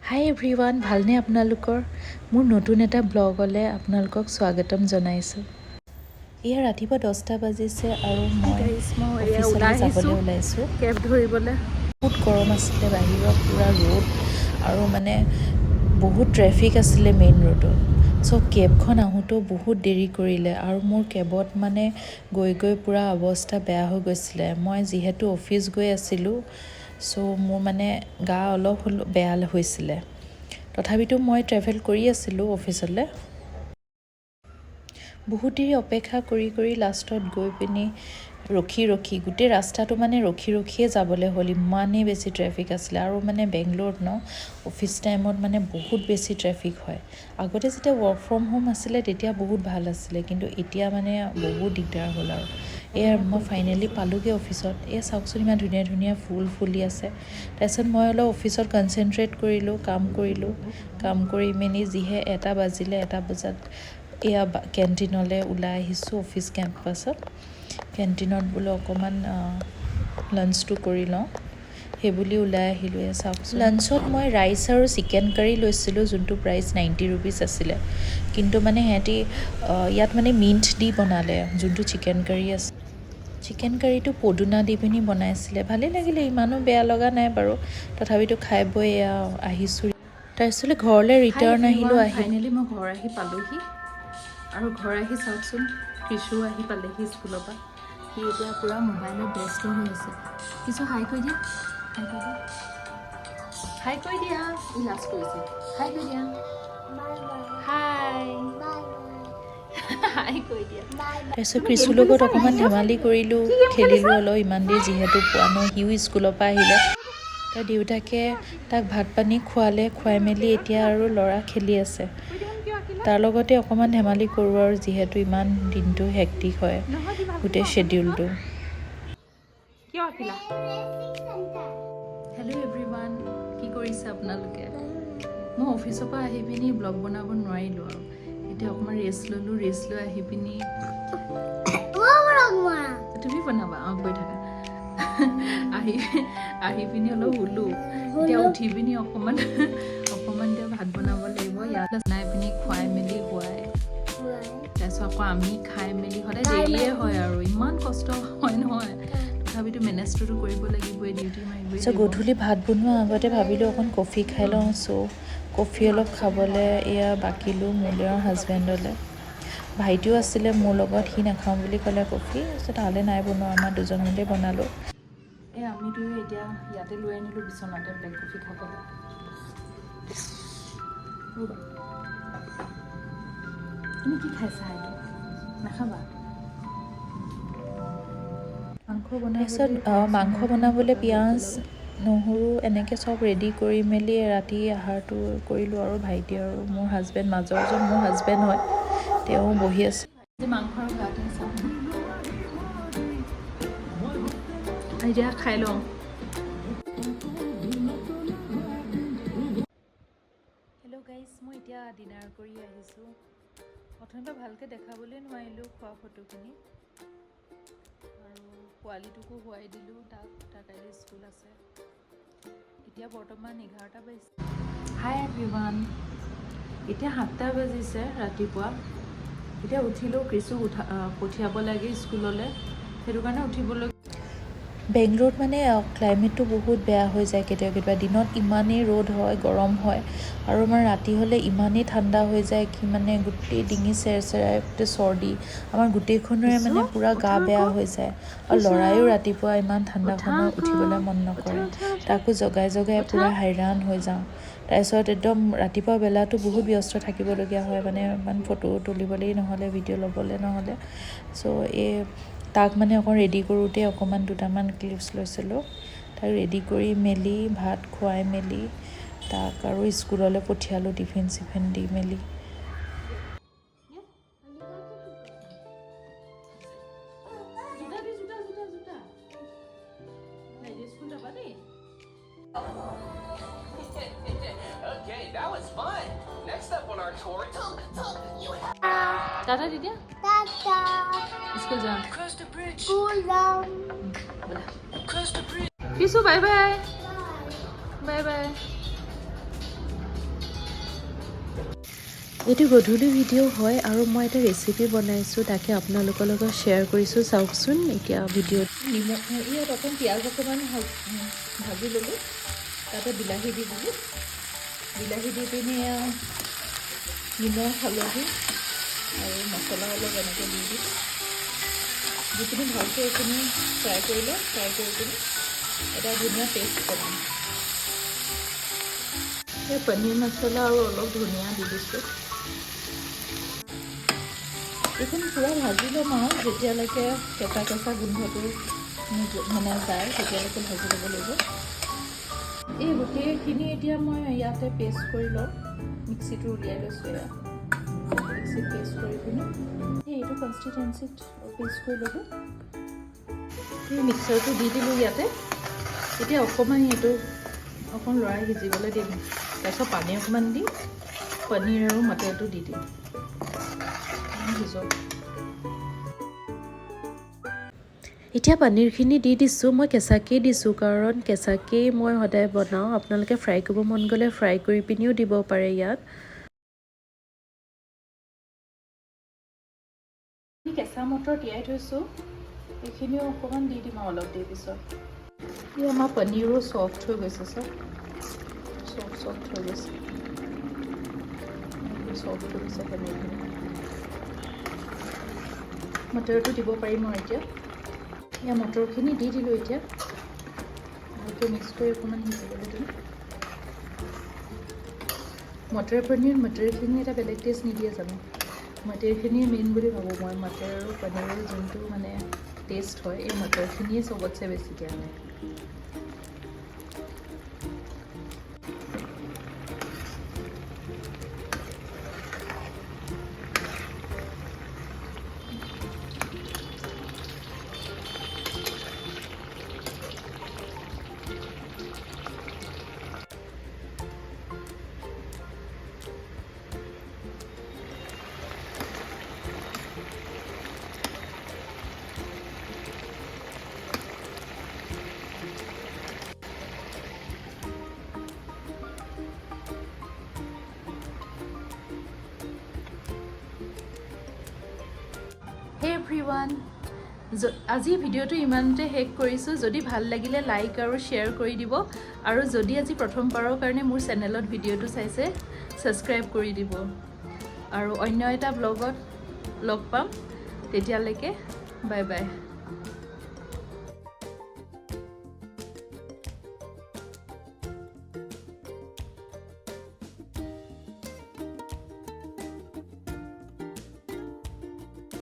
হাই everyone, ভালনে আপোনালোকৰ? মোৰ নতুন এটা ব্লগলৈ আপোনালোকক স্বাগতম জনাইছোঁ। এয়া ৰাতিপুৱা 10টা বাজিছে আৰু মই অফিচলৈ যাবলৈ ওলাইছোঁ। কেব ধৰিবলৈ বহুত গৰম আছিলে, বাহিৰত পূৰা ৰ'দ আৰু মানে বহুত ট্ৰেফিক আছিলে মেইন ৰোডত। চ' কেবখন আহোঁতেও বহুত দেৰি কৰিলে আৰু মোৰ কেবত মানে গৈ পূৰা অৱস্থা বেয়া হৈ গৈছিলে। মই যিহেতু অফিচ গৈ আছিলোঁ, চ' মোৰ মানে গা অলপ বেয়া হৈছিলে। তথাপিতো মই ট্ৰেভেল কৰি আছিলোঁ অফিচলৈ। বহুত দেৰি অপেক্ষা কৰি লাষ্টত গৈ পিনি ৰখি গোটেই ৰাস্তাটো মানে ৰখিয়ে যাবলৈ হ'ল, ইমানেই বেছি ট্ৰেফিক আছিলে। আৰু মানে বেংগলোৰত অফিচ টাইমত মানে বহুত বেছি ট্ৰেফিক হয়। আগতে যেতিয়া ৱৰ্ক ফ্ৰম হোম আছিলে তেতিয়া বহুত ভাল আছিলে, কিন্তু এতিয়া মানে বহুত দিগদাৰ হ'ল। আৰু এয়া মই ফাইনেলি পালোঁগৈ অফিচত। এই চাওকচোন ইমান ধুনীয়া ফুল ফুলি আছে। তাৰপিছত মই অলপ অফিচত কনচেনট্ৰেট কৰিলোঁ, কাম কৰি মেলি যিহে 1টা বাজিলে, 1টা বজাত এয়া কেণ্টিনলৈ ওলাই আহিছোঁ অফিচ কেম্পাছত। কেণ্টিনত বোলো অকণমান লাঞ্চটো কৰি লওঁ, সেইবুলি ওলাই আহিলোঁ। এয়া চাওকচোন, লাঞ্চত মই ৰাইচ আৰু চিকেন কাৰী লৈছিলোঁ, যোনটো প্ৰাইচ 90 ৰুপিজ আছিলে। কিন্তু মানে সিহঁতি ইয়াত মানে মিণ্ট দি বনালে যোনটো চিকেন কাৰী আছে। চিকেন কাৰীটো পদুনা দি পিনি বনাইছিলে, ভালেই লাগিলে, ইমানো বেয়া লগা নাই বাৰু। তথাপিতো খাই বৈ আহিছোঁ। তাৰপিছতে ঘৰলৈ ৰিটাৰ্ণ আহিলোঁ। ফাইনেলি মই ঘৰ আহি পালোঁহি আৰু ঘৰ আহি চাওকচোন কৃষু আহি পালেহি স্কুলৰ পৰা। সি এতিয়া পূৰা মোবাইলত ব্যস্ত হৈ আছে। কিছু হাই কৈ দিয়া, হাই কৈ দিয়া। ই লাজ কৰিছে, হাই কৈ দিয়া, হাই কৈ দিয়া। তাৰপিছত কৃষুৰ লগত অকণমান ধেমালি কৰিলোঁ, খেলিলোঁ অলপ। ইমান দেৰি যিহেতু পোৱা নাই, সিও স্কুলৰ পৰা আহিলে। তাৰ দেউতাকে তাক ভাত পানী খুৱাই মেলি এতিয়া আৰু ল'ৰা খেলি আছে। তাৰ লগতে অকণমান ধেমালি কৰোঁ আৰু, যিহেতু ইমান দিনটো হেক্টিক হয় গোটেই শ্বেডিউলটো। হেল্ল' এভৰিৱান, কি কৰিছে আপোনালোকে? মই অফিচৰ পৰা আহি পিনি ব্লগ বনাব নোৱাৰিলোঁ আৰু এতিয়া অকণমান ৰেষ্ট ল'লোঁ। ৰেষ্ট লৈ আহি পিনি তুমি বনাবা গৈ থাকা। আহি পিনি অলপ শুলোঁ। এতিয়া উঠি পিনি অকণমান এতিয়া ভাত বনাব লাগিব। ইয়াত বনাই পিনি খুৱাই মেলি শুৱাই, তাৰপিছত আকৌ আমি খাই মেলি সদায় দেৰিয়ে হয় আৰু ইমান কষ্ট হয় নহয়, তথাপিতো মেনেজটোতো কৰিব লাগিবই, ডিউটি মাৰিবই। চ' গধূলি ভাত বনোৱাৰ আগতে ভাবিলোঁ অকণ কফি খাই লওঁ। চ' কফি অলপ খাবলৈ এয়া বাকিলোঁ মোলৈ আৰু হাজবেণ্ডলৈ। ভাইটিও আছিলে মোৰ লগত, সি নাখাওঁ বুলি ক'লে কফি। তাৰপিছত তালৈ নাই বনোৱা, আমাৰ দুজনলৈ বনালোঁ। আমিতো এতিয়া ইয়াতে লৈ আনিলোঁ বিচনাতে ব্লেক কফি খাবলৈ। তুমি কি খাইছা? এইটো নাখাবা। মাংস বনাবলৈ পিঁয়াজ নহৰু এনেকৈ চব ৰেডি কৰি মেলি ৰাতি আহাৰটো কৰিলোঁ। আৰু ভাইটি আৰু মোৰ হাজবেণ্ড, মাজৰজন মোৰ হাজবেণ্ড হয়, তেওঁ বহি আছে। মাংস আৰু ভাত এতিয়া খাই লওঁ। হেল্ল' গাইজ, মই এতিয়া ডিনাৰ কৰি আহিছোঁ। প্ৰথমতে ভালকৈ দেখাবলৈ নোৱাৰিলোঁ খোৱা ফটোখিনি, আৰু পোৱালিটোকো শুৱাই দিলোঁ। তাৰ কাইলৈ স্কুল আছে। এতিয়া বৰ্তমান 11টা বাজিছে। হাই এভৰিৱান, এতিয়া 7টা বাজিছে ৰাতিপুৱা। এতিয়া উঠিলোঁ, কৃষু পঠিয়াব লাগে স্কুললৈ, সেইটো কাৰণে উঠিবলৈ। বেংগলোৰত মানে ক্লাইমেটটো বহুত বেয়া হৈ যায় কেতিয়াবা। দিনত ইমানেই ৰ'দ হয়, গৰম হয়, আৰু আমাৰ ৰাতি হ'লে ইমানেই ঠাণ্ডা হৈ যায় কি মানে গোটেই ডিঙি চেৰচেৰাই, গোটেই চৰ্দি, আমাৰ গোটেইখনৰে মানে পূৰা গা বেয়া হৈ যায়। আৰু ল'ৰায়ো ৰাতিপুৱা ইমান ঠাণ্ডাখনত উঠিবলৈ মন নকৰে, তাকো জগাই পূৰা হাইৰাণ হৈ যাওঁ। তাৰপিছত একদম ৰাতিপুৱা বেলাটো বহুত ব্যস্ত থাকিবলগীয়া হয়, মানে ইমান ফটো তুলিবলৈ নহ'লে, ভিডিঅ' ল'বলৈ নহ'লে। চ' তাক মানে অকণ ৰেডি কৰোঁতে অকণমান 2টামান ক্লিপছ লৈছিলোঁ। তাক ৰেডি কৰি মেলি ভাত খুৱাই মেলি তাক আৰু স্কুললৈ পঠিয়ালোঁ, টিফিন চিফিন দি মেলি। টাটা দিদি, স্কুল যাম। কিছো বাই বাই, বাই বাই। এইটো গধূলি ভিডিঅ' হয় আৰু মই এটা ৰেচিপি বনাইছোঁ তাকে আপোনালোকৰ লগত শ্বেয়াৰ কৰিছোঁ চাওকচোন এতিয়া ভিডিঅ'ত নিমখ ইয়াত অকণ পিঁয়াজ অকণমান ভাজি ল'লোঁ তাতে বিলাহী দি দিলোঁ বিলাহী দি পিনি নিমখ হালধি আৰু মছলা অলপ এনেকৈ দি পিনি ভালকৈ এইখিনি ফ্ৰাই কৰি লওঁ ফ্ৰাই কৰি পিনি এটা ধুনীয়া পেষ্ট বনাম এই পনীৰ মছলা আৰু অলপ ধনিয়া দি দিছোঁ এইখিনি পূৰা ভাজি ল'ম আৰু যেতিয়ালৈকে কেঁচা কেঁচা গোন্ধটো মানে যায় তেতিয়ালৈকে ভাজি ল'ব লাগিব এই গোটেইখিনি এতিয়া মই ইয়াতে পেষ্ট কৰি লওঁ মিক্সিটো উলিয়াই লৈছোঁ এয়া মিক্সিত পেষ্ট কৰি পিনি এইটো কনষ্টিটেঞ্চিত পেষ্ট কৰি ল'লোঁ এই মিক্সাৰটো দি দিলোঁ ইয়াতে এতিয়া অকণমান এইটো অকণ লৰাই সিজিবলৈ দিম তাৰপিছত পানী অকণমান দি পনীৰ আৰু মটৰটো দি দিম সিজক এতিয়া পনীৰখিনি দি দিছোঁ মই কেঁচাকেই দিছোঁ কাৰণ কেঁচাকেই মই সদায় বনাওঁ আপোনালোকে ফ্ৰাই কৰিব মন গ'লে ফ্ৰাই কৰি পিনিও দিব পাৰে ইয়াত কেঁচা মটৰ তিয়াই থৈছোঁ এইখিনিও অকণমান দি দিম আৰু অলপ দেৰি পিছত এই আমাৰ পনীৰো ছফ্ট হৈ গৈছে ছফ্ট হৈ গৈছে ছফ্ট হৈ গৈছে পনীৰখিনি মটৰটো দিব পাৰিম আৰু এতিয়া এয়া মটৰখিনি দি দিলোঁ এতিয়া ভালকৈ মিক্স কৰি অকণমান সিজিবলৈ দিম মটৰ মটৰখিনি এটা বেলেগ টেষ্ট নিদিয়ে জানো মটৰখিনিয়ে মেইন বুলি ভাবোঁ মই মটৰ আৰু পনীৰৰ যোনটো মানে টেষ্ট হয় এই মটৰখিনিয়ে চবতছে বেছিকৈ আনে Hey everyone! আজি ভিডিঅ'টো ইমানতে শেষ কৰিছোঁ যদি ভাল লাগিলে লাইক আৰু শ্বেয়াৰ কৰি দিব আৰু যদি আজি প্ৰথমবাৰৰ কাৰণে মোৰ চেনেলত ভিডিঅ'টো চাইছে ছাবস্ক্ৰাইব কৰি দিব আৰু অন্য এটা ব্লগত লগ পাম তেতিয়ালৈকে বাই বাই